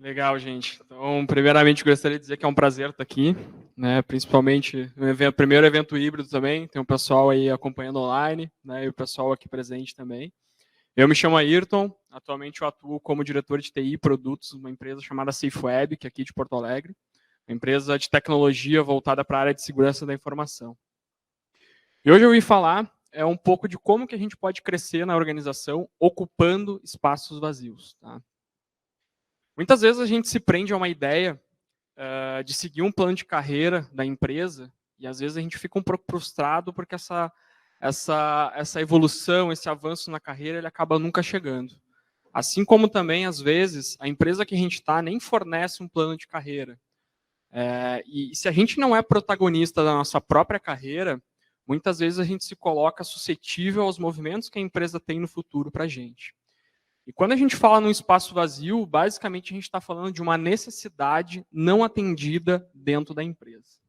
Legal, gente. Então, primeiramente, gostaria de dizer que é um prazer estar aqui, né? Principalmente no primeiro evento híbrido também. Tem um pessoal aí acompanhando online, né? E o pessoal aqui presente também. Eu me chamo Ayrton. Atualmente eu atuo como diretor de TI e produtos numa empresa chamada SafeWeb, que é aqui de Porto Alegre. Uma empresa de tecnologia voltada para a área de segurança da informação. E hoje eu vim falar um pouco de como que a gente pode crescer na organização ocupando espaços vazios, tá? Muitas vezes a gente se prende a uma ideia de seguir um plano de carreira da empresa e às vezes a gente fica um pouco frustrado porque essa evolução, esse avanço na carreira, ele acaba nunca chegando. Assim como também, às vezes, a empresa que a gente está nem fornece um plano de carreira. E se a gente não é protagonista da nossa própria carreira, muitas vezes a gente se coloca suscetível aos movimentos que a empresa tem no futuro para a gente. E quando a gente fala num espaço vazio, basicamente a gente está falando de uma necessidade não atendida dentro da empresa.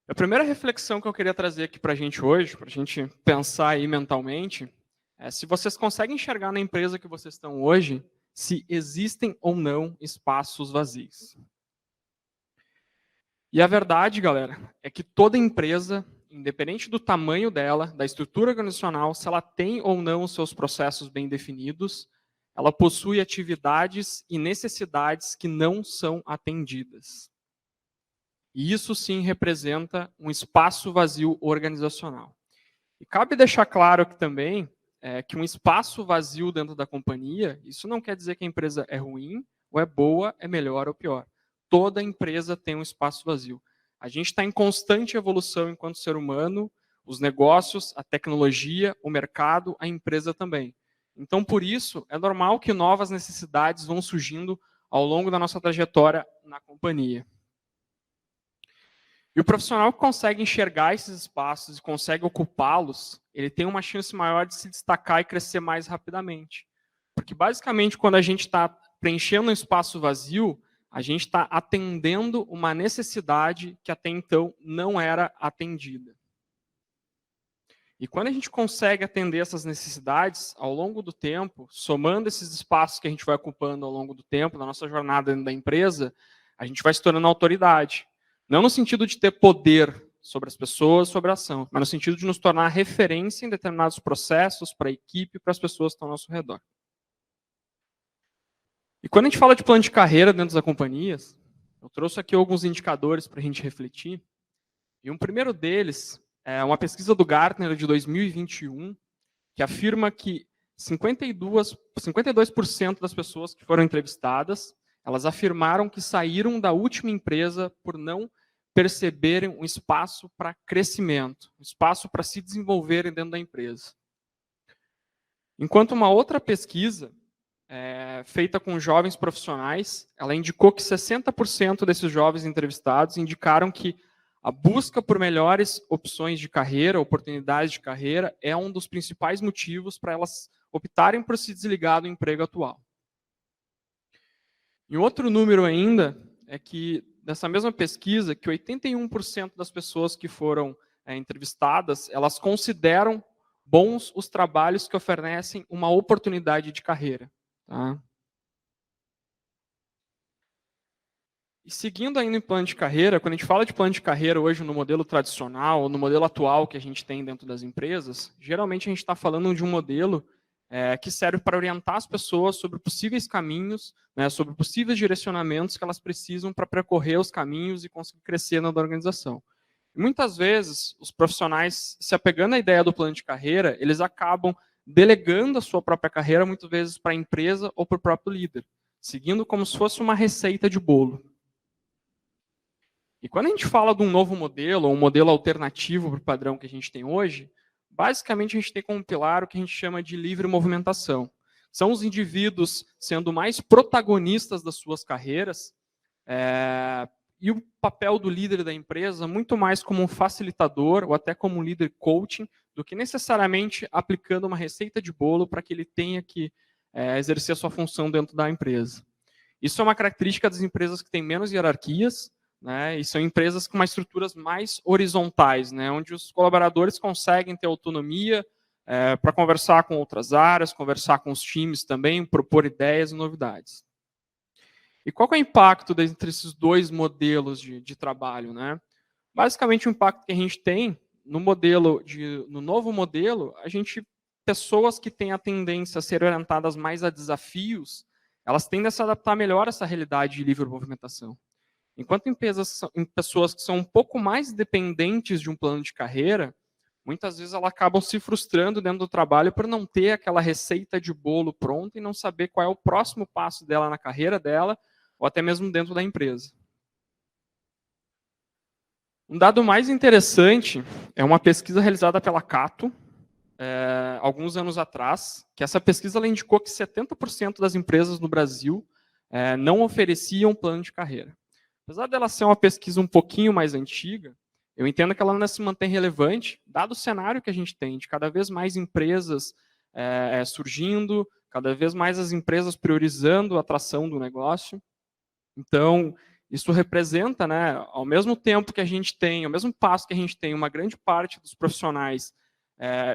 A primeira reflexão que eu queria trazer aqui para a gente hoje, para a gente pensar aí mentalmente, é se vocês conseguem enxergar na empresa que vocês estão hoje, se existem ou não espaços vazios. E a verdade, galera, é que toda empresa, independente do tamanho dela, da estrutura organizacional, se ela tem ou não os seus processos bem definidos, ela possui atividades e necessidades que não são atendidas. E isso sim representa um espaço vazio organizacional. E cabe deixar claro aqui também que um espaço vazio dentro da companhia, isso não quer dizer que a empresa é ruim, ou é boa, é melhor ou pior. Toda empresa tem um espaço vazio. A gente está em constante evolução enquanto ser humano, os negócios, a tecnologia, o mercado, a empresa também. Então, por isso, é normal que novas necessidades vão surgindo ao longo da nossa trajetória na companhia. E o profissional que consegue enxergar esses espaços e consegue ocupá-los, ele tem uma chance maior de se destacar e crescer mais rapidamente. Porque, basicamente, quando a gente está preenchendo um espaço vazio, a gente está atendendo uma necessidade que até então não era atendida. E quando a gente consegue atender essas necessidades ao longo do tempo, somando esses espaços que a gente vai ocupando ao longo do tempo, na nossa jornada dentro da empresa, a gente vai se tornando autoridade. Não no sentido de ter poder sobre as pessoas, sobre a ação, mas no sentido de nos tornar referência em determinados processos para a equipe, para as pessoas que estão ao nosso redor. E quando a gente fala de plano de carreira dentro das companhias, eu trouxe aqui alguns indicadores para a gente refletir. E um primeiro deles é uma pesquisa do Gartner de 2021, que afirma que 52% das pessoas que foram entrevistadas, elas afirmaram que saíram da última empresa por não perceberem um espaço para crescimento, um espaço para se desenvolverem dentro da empresa. Enquanto uma outra pesquisa, feita com jovens profissionais, ela indicou que 60% desses jovens entrevistados indicaram que a busca por melhores opções de carreira, oportunidades de carreira, é um dos principais motivos para elas optarem por se desligar do emprego atual. E outro número ainda é que, nessa mesma pesquisa, que 81% das pessoas que foram entrevistadas, elas consideram bons os trabalhos que oferecem uma oportunidade de carreira. Tá? E seguindo ainda em plano de carreira, quando a gente fala de plano de carreira hoje no modelo tradicional, ou no modelo atual que a gente tem dentro das empresas, geralmente a gente está falando de um modelo que serve para orientar as pessoas sobre possíveis caminhos, né, sobre possíveis direcionamentos que elas precisam para percorrer os caminhos e conseguir crescer na organização. E muitas vezes, os profissionais, se apegando à ideia do plano de carreira, eles acabam delegando a sua própria carreira, muitas vezes, para a empresa ou para o próprio líder, seguindo como se fosse uma receita de bolo. E quando a gente fala de um novo modelo, ou um modelo alternativo para o padrão que a gente tem hoje, basicamente a gente tem como pilar o que a gente chama de livre movimentação. São os indivíduos sendo mais protagonistas das suas carreiras, e o papel do líder da empresa muito mais como um facilitador, ou até como um líder coaching, do que necessariamente aplicando uma receita de bolo para que ele tenha que exercer a sua função dentro da empresa. Isso é uma característica das empresas que têm menos hierarquias, né, e são empresas com umas estruturas mais horizontais, né, onde os colaboradores conseguem ter autonomia, para conversar com outras áreas, conversar com os times também, propor ideias e novidades. E qual que é o impacto entre esses dois modelos de trabalho, né? Basicamente, o impacto que a gente tem no novo modelo, pessoas que têm a tendência a ser orientadas mais a desafios, elas tendem a se adaptar melhor a essa realidade de livre movimentação. Enquanto em pessoas que são um pouco mais dependentes de um plano de carreira, muitas vezes elas acabam se frustrando dentro do trabalho por não ter aquela receita de bolo pronta e não saber qual é o próximo passo dela na carreira dela, ou até mesmo dentro da empresa. Um dado mais interessante é uma pesquisa realizada pela Cato, alguns anos atrás, que essa pesquisa ela indicou que 70% das empresas no Brasil não ofereciam plano de carreira. Apesar dela ser uma pesquisa um pouquinho mais antiga, eu entendo que ela ainda se mantém relevante, dado o cenário que a gente tem, de cada vez mais empresas surgindo, cada vez mais as empresas priorizando a atração do negócio. Então, isso representa, né, ao mesmo tempo que a gente tem, ao mesmo passo que a gente tem uma grande parte dos profissionais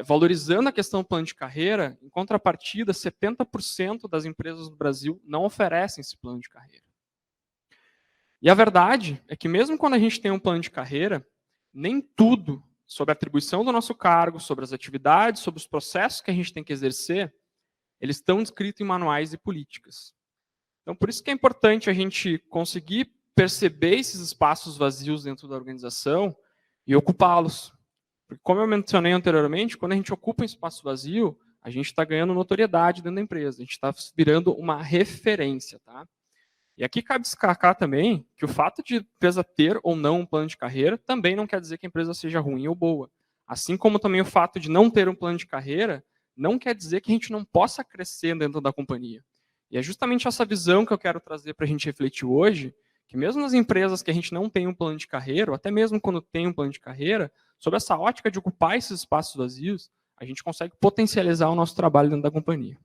valorizando a questão do plano de carreira, em contrapartida, 70% das empresas do Brasil não oferecem esse plano de carreira. E a verdade é que mesmo quando a gente tem um plano de carreira, nem tudo sobre a atribuição do nosso cargo, sobre as atividades, sobre os processos que a gente tem que exercer, eles estão descritos em manuais e políticas. Então, por isso que é importante a gente conseguir perceber esses espaços vazios dentro da organização e ocupá-los. Porque, como eu mencionei anteriormente, quando a gente ocupa um espaço vazio, a gente está ganhando notoriedade dentro da empresa, a gente está virando uma referência. Tá? E aqui cabe destacar também que o fato de a empresa ter ou não um plano de carreira também não quer dizer que a empresa seja ruim ou boa. Assim como também o fato de não ter um plano de carreira não quer dizer que a gente não possa crescer dentro da companhia. E é justamente essa visão que eu quero trazer para a gente refletir hoje, que mesmo nas empresas que a gente não tem um plano de carreira, ou até mesmo quando tem um plano de carreira, sob essa ótica de ocupar esses espaços vazios, a gente consegue potencializar o nosso trabalho dentro da companhia.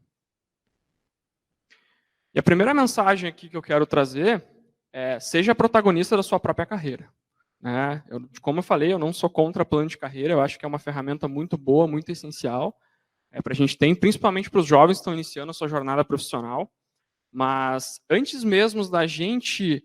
E a primeira mensagem aqui que eu quero trazer é: seja protagonista da sua própria carreira. Como eu falei, eu não sou contra plano de carreira, eu acho que é uma ferramenta muito boa, muito essencial para a gente ter, principalmente para os jovens que estão iniciando a sua jornada profissional. Mas antes mesmo da gente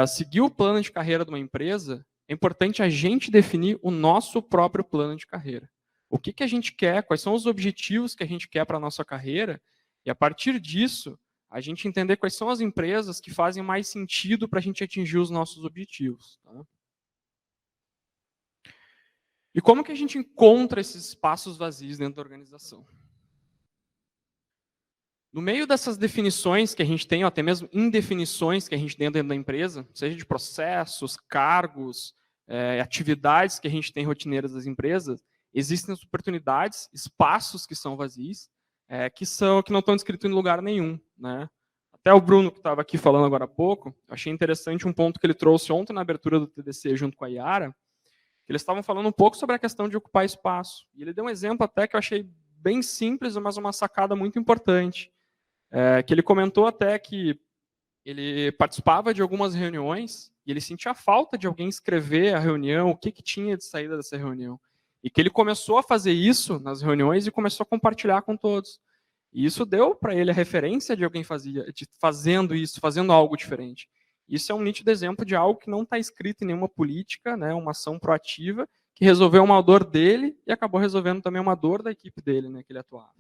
seguir o plano de carreira de uma empresa, é importante a gente definir o nosso próprio plano de carreira. O que a gente quer, quais são os objetivos que a gente quer para a nossa carreira, e a partir disso, a gente entender quais são as empresas que fazem mais sentido para a gente atingir os nossos objetivos. Tá? E como que a gente encontra esses espaços vazios dentro da organização? No meio dessas definições que a gente tem, ou até mesmo indefinições que a gente tem dentro da empresa, seja de processos, cargos, atividades que a gente tem rotineiras das empresas, existem as oportunidades, espaços que são vazios, que não estão descritos em lugar nenhum. Né? Até o Bruno, que estava aqui falando agora há pouco, achei interessante um ponto que ele trouxe ontem na abertura do TDC junto com a Yara, que eles estavam falando um pouco sobre a questão de ocupar espaço. E ele deu um exemplo até que eu achei bem simples, mas uma sacada muito importante. Que ele comentou até que ele participava de algumas reuniões e ele sentia falta de alguém escrever a reunião, o que tinha de saída dessa reunião. E que ele começou a fazer isso nas reuniões e começou a compartilhar com todos. E isso deu para ele a referência de alguém fazendo isso, fazendo algo diferente. Isso é um nítido exemplo de algo que não está escrito em nenhuma política, né, uma ação proativa, que resolveu uma dor dele e acabou resolvendo também uma dor da equipe dele, né, que ele atuava.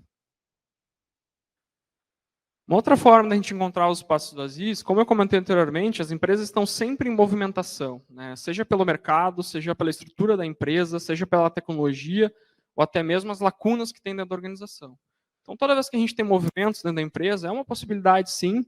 Uma outra forma da gente encontrar os espaços vazios, como eu comentei anteriormente, as empresas estão sempre em movimentação, né? Seja pelo mercado, seja pela estrutura da empresa, seja pela tecnologia, ou até mesmo as lacunas que tem dentro da organização. Então, toda vez que a gente tem movimentos dentro da empresa, é uma possibilidade, sim,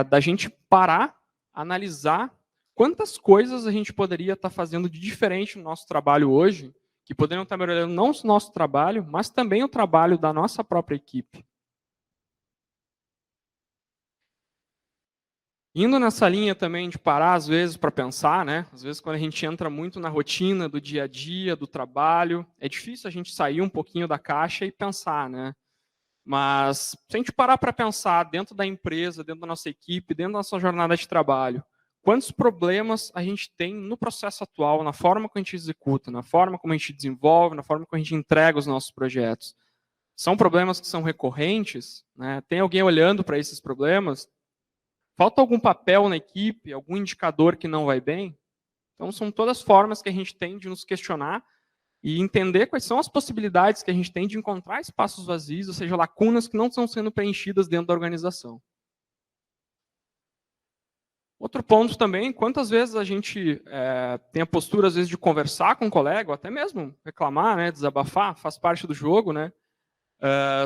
da gente parar, analisar quantas coisas a gente poderia estar fazendo de diferente no nosso trabalho hoje, que poderiam estar melhorando não o nosso trabalho, mas também o trabalho da nossa própria equipe. Indo nessa linha também de parar, às vezes, para pensar, né? Às vezes, quando a gente entra muito na rotina do dia a dia, do trabalho, é difícil a gente sair um pouquinho da caixa e pensar, né? Mas, se a gente parar para pensar dentro da empresa, dentro da nossa equipe, dentro da nossa jornada de trabalho, quantos problemas a gente tem no processo atual, na forma como a gente executa, na forma como a gente desenvolve, na forma como a gente entrega os nossos projetos. São problemas que são recorrentes, né? Tem alguém olhando para esses problemas? Falta algum papel na equipe, algum indicador que não vai bem? Então, são todas formas que a gente tem de nos questionar e entender quais são as possibilidades que a gente tem de encontrar espaços vazios, ou seja, lacunas que não estão sendo preenchidas dentro da organização. Outro ponto também, quantas vezes a gente tem a postura, às vezes, de conversar com um colega, ou até mesmo reclamar, né, desabafar, faz parte do jogo, né,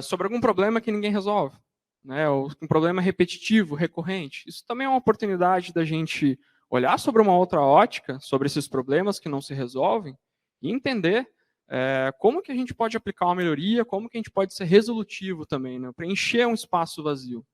sobre algum problema que ninguém resolve, né, ou um problema repetitivo, recorrente. Isso também é uma oportunidade da gente olhar sobre uma outra ótica, sobre esses problemas que não se resolvem, e entender como que a gente pode aplicar uma melhoria, como que a gente pode ser resolutivo também, né, preencher um espaço vazio.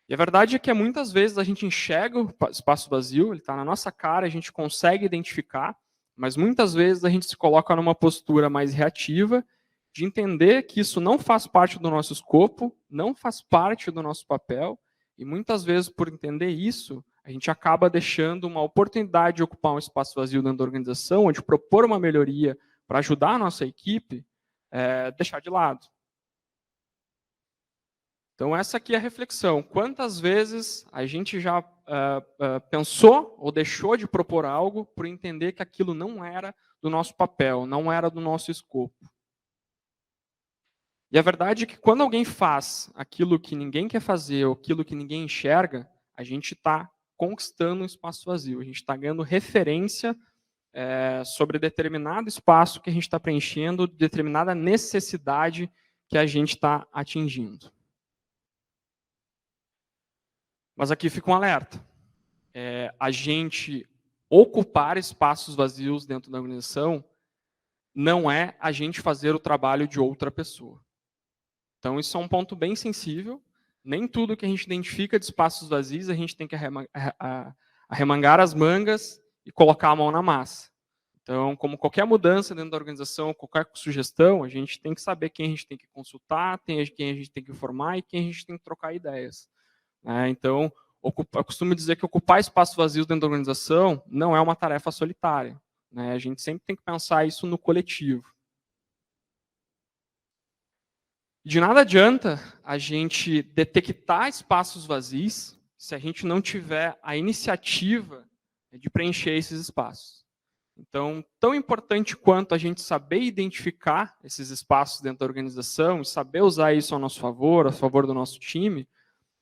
E a verdade é que muitas vezes a gente enxerga o espaço vazio, ele está na nossa cara, a gente consegue identificar, mas muitas vezes a gente se coloca numa postura mais reativa, de entender que isso não faz parte do nosso escopo, não faz parte do nosso papel, e muitas vezes, por entender isso, a gente acaba deixando uma oportunidade de ocupar um espaço vazio dentro da organização, ou de propor uma melhoria para ajudar a nossa equipe, deixar de lado. Então, essa aqui é a reflexão. Quantas vezes a gente já pensou ou deixou de propor algo por entender que aquilo não era do nosso papel, não era do nosso escopo? E a verdade é que quando alguém faz aquilo que ninguém quer fazer ou aquilo que ninguém enxerga, a gente está conquistando um espaço vazio, a gente está ganhando referência sobre determinado espaço que a gente está preenchendo, determinada necessidade que a gente está atingindo. Mas aqui fica um alerta. A gente ocupar espaços vazios dentro da organização não é a gente fazer o trabalho de outra pessoa. Então, isso é um ponto bem sensível. Nem tudo que a gente identifica de espaços vazios a gente tem que arremangar as mangas e colocar a mão na massa. Então, como qualquer mudança dentro da organização, qualquer sugestão, a gente tem que saber quem a gente tem que consultar, quem a gente tem que informar e quem a gente tem que trocar ideias. Então, eu costumo dizer que ocupar espaço vazio dentro da organização não é uma tarefa solitária. A gente sempre tem que pensar isso no coletivo. De nada adianta a gente detectar espaços vazios se a gente não tiver a iniciativa de preencher esses espaços. Então, tão importante quanto a gente saber identificar esses espaços dentro da organização e saber usar isso ao nosso favor, a favor do nosso time,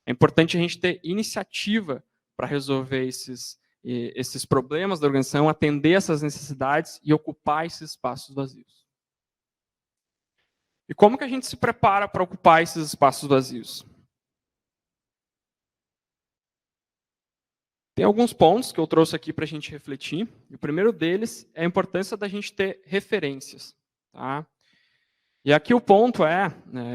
é importante a gente ter iniciativa para resolver esses problemas da organização, atender essas necessidades e ocupar esses espaços vazios. E como que a gente se prepara para ocupar esses espaços vazios? Tem alguns pontos que eu trouxe aqui para a gente refletir. E o primeiro deles é a importância da gente ter referências. Tá? E aqui o ponto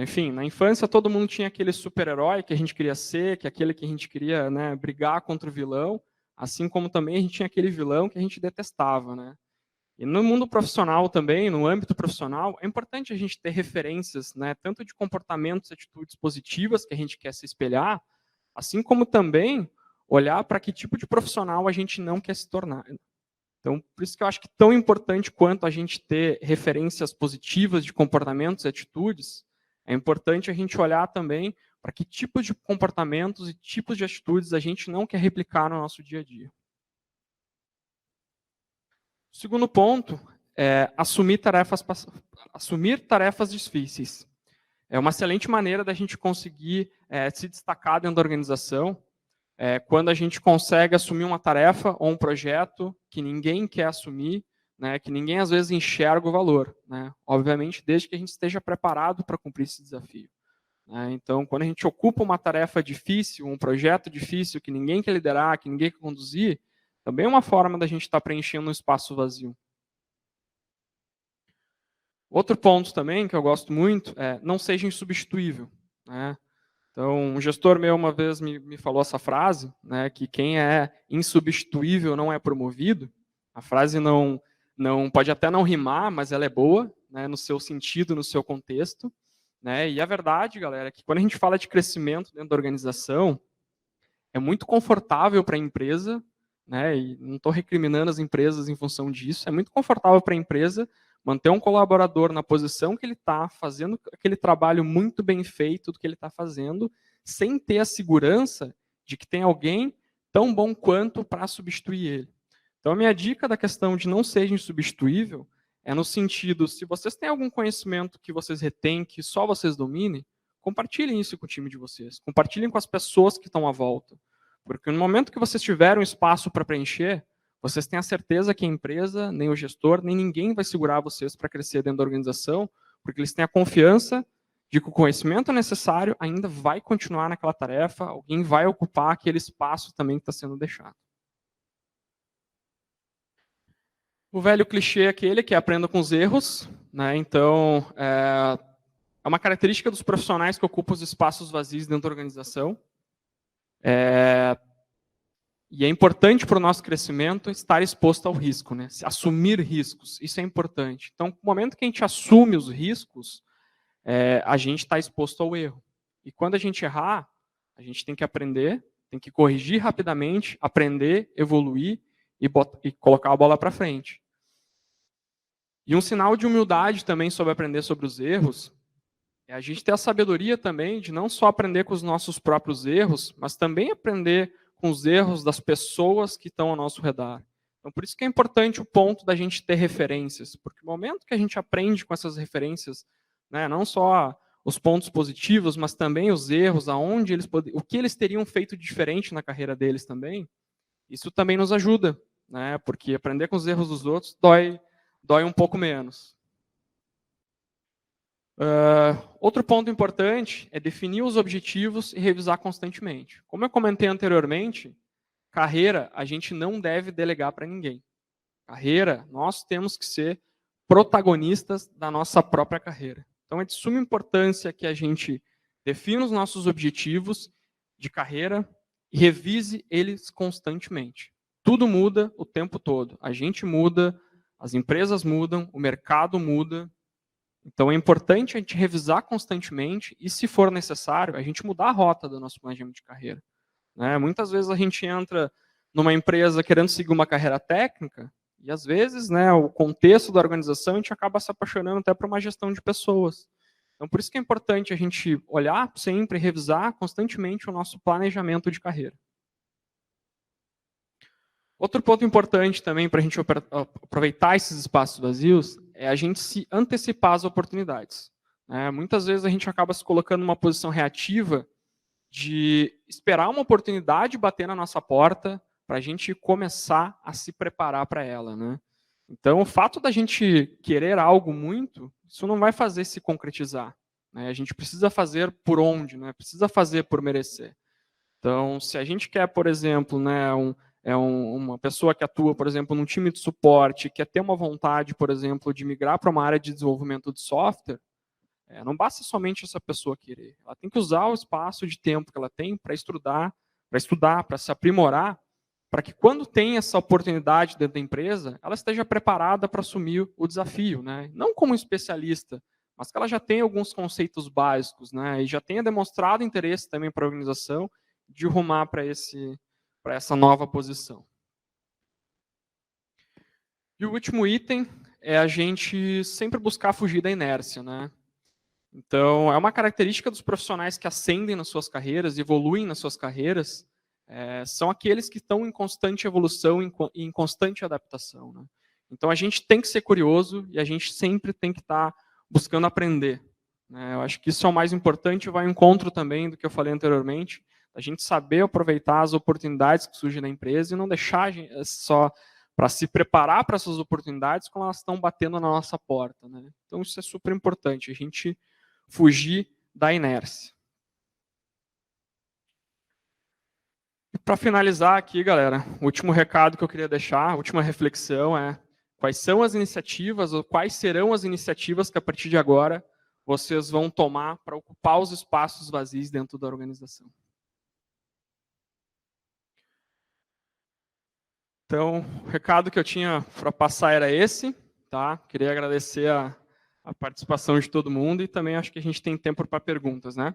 enfim, na infância todo mundo tinha aquele super-herói que a gente queria ser, que é aquele que a gente queria brigar contra o vilão, assim como também a gente tinha aquele vilão que a gente detestava. E no mundo profissional também, no âmbito profissional, é importante a gente ter referências, tanto de comportamentos, atitudes positivas que a gente quer se espelhar, assim como também olhar para que tipo de profissional a gente não quer se tornar. Então, por isso que eu acho que tão importante quanto a gente ter referências positivas de comportamentos e atitudes, é importante a gente olhar também para que tipos de comportamentos e tipos de atitudes a gente não quer replicar no nosso dia a dia. O segundo ponto é assumir tarefas difíceis. É uma excelente maneira da gente conseguir se destacar dentro da organização, quando a gente consegue assumir uma tarefa ou um projeto que ninguém quer assumir, que ninguém às vezes enxerga o valor. Obviamente, desde que a gente esteja preparado para cumprir esse desafio. Então, quando a gente ocupa uma tarefa difícil, um projeto difícil que ninguém quer liderar, que ninguém quer conduzir, também é uma forma da gente estar preenchendo um espaço vazio. Outro ponto também que eu gosto muito é não seja insubstituível. Então, um gestor meu uma vez me falou essa frase, que quem é insubstituível não é promovido. A frase não pode até não rimar, mas ela é boa, no seu sentido, no seu contexto. E a verdade, galera, é que quando a gente fala de crescimento dentro da organização, é muito confortável para a empresa, né, e não estou recriminando as empresas em função disso, é muito confortável para a empresa manter um colaborador na posição que ele está, fazendo aquele trabalho muito bem feito do que ele está fazendo, sem ter a segurança de que tem alguém tão bom quanto para substituir ele. Então, a minha dica da questão de não seja insubstituível é no sentido, se vocês têm algum conhecimento que vocês retêm, que só vocês dominem, compartilhem isso com o time de vocês. Compartilhem com as pessoas que estão à volta. Porque no momento que vocês tiverem um espaço para preencher, vocês têm a certeza que a empresa, nem o gestor, nem ninguém vai segurar vocês para crescer dentro da organização, porque eles têm a confiança de que o conhecimento necessário ainda vai continuar naquela tarefa, alguém vai ocupar aquele espaço também que está sendo deixado. O velho clichê é aquele que é aprenda com os erros, né? Então, é uma característica dos profissionais que ocupam os espaços vazios dentro da organização. E é importante para o nosso crescimento estar exposto ao risco, né? Assumir riscos, isso é importante. Então, no momento que a gente assume os riscos, a gente está exposto ao erro. E quando a gente errar, a gente tem que aprender, tem que corrigir rapidamente, aprender, evoluir e colocar a bola para frente. E um sinal de humildade também sobre aprender sobre os erros é a gente ter a sabedoria também de não só aprender com os nossos próprios erros, mas também aprender com os erros das pessoas que estão ao nosso redor. Então, por isso que é importante o ponto da gente ter referências, porque no momento que a gente aprende com essas referências, né, não só os pontos positivos, mas também os erros, aonde o que eles teriam feito diferente na carreira deles também, isso também nos ajuda, né, porque aprender com os erros dos outros dói um pouco menos. Outro ponto importante é definir os objetivos e revisar constantemente. Como eu comentei anteriormente, carreira a gente não deve delegar para ninguém. Carreira, nós temos que ser protagonistas da nossa própria carreira. Então é de suma importância que a gente defina os nossos objetivos de carreira e revise eles constantemente. Tudo muda o tempo todo. A gente muda, as empresas mudam, o mercado muda. Então, é importante a gente revisar constantemente e, se for necessário, a gente mudar a rota do nosso planejamento de carreira. Né? Muitas vezes a gente entra numa empresa querendo seguir uma carreira técnica e, às vezes, né, o contexto da organização, a gente acaba se apaixonando até por uma gestão de pessoas. Então, por isso que é importante a gente olhar sempre e revisar constantemente o nosso planejamento de carreira. Outro ponto importante também para a gente aproveitar esses espaços vazios é a gente se antecipar às oportunidades. Muitas vezes a gente acaba se colocando numa posição reativa de esperar uma oportunidade bater na nossa porta para a gente começar a se preparar para ela. Né? Então, o fato da gente querer algo muito, isso não vai fazer se concretizar. Né? A gente precisa fazer por onde, né? Precisa fazer por merecer. Então, se a gente quer, por exemplo, né, uma pessoa que atua, por exemplo, num time de suporte, quer ter uma vontade, por exemplo, de migrar para uma área de desenvolvimento de software, não basta somente essa pessoa querer. Ela tem que usar o espaço de tempo que ela tem para estudar, para se aprimorar, para que quando tem essa oportunidade dentro da empresa, ela esteja preparada para assumir o desafio. Né? Não como especialista, mas que ela já tenha alguns conceitos básicos, né? E já tenha demonstrado interesse também para a organização de rumar para essa nova posição. E o último item é a gente sempre buscar fugir da inércia. Né? Então, é uma característica dos profissionais que ascendem nas suas carreiras, evoluem nas suas carreiras, são aqueles que estão em constante evolução e em constante adaptação. Né? Então, a gente tem que ser curioso e a gente sempre tem que estar buscando aprender. Né? Eu acho que isso é o mais importante e vai ao encontro também do que eu falei anteriormente, a gente saber aproveitar as oportunidades que surgem na empresa e não deixar só para se preparar para essas oportunidades quando elas estão batendo na nossa porta. Né? Então, isso é super importante, a gente fugir da inércia. E para finalizar aqui, galera, o último recado que eu queria deixar, a última reflexão é quais são as iniciativas ou quais serão as iniciativas que a partir de agora vocês vão tomar para ocupar os espaços vazios dentro da organização. Então, o recado que eu tinha para passar era esse. Tá? Queria agradecer a participação de todo mundo e também acho que a gente tem tempo para perguntas. Né?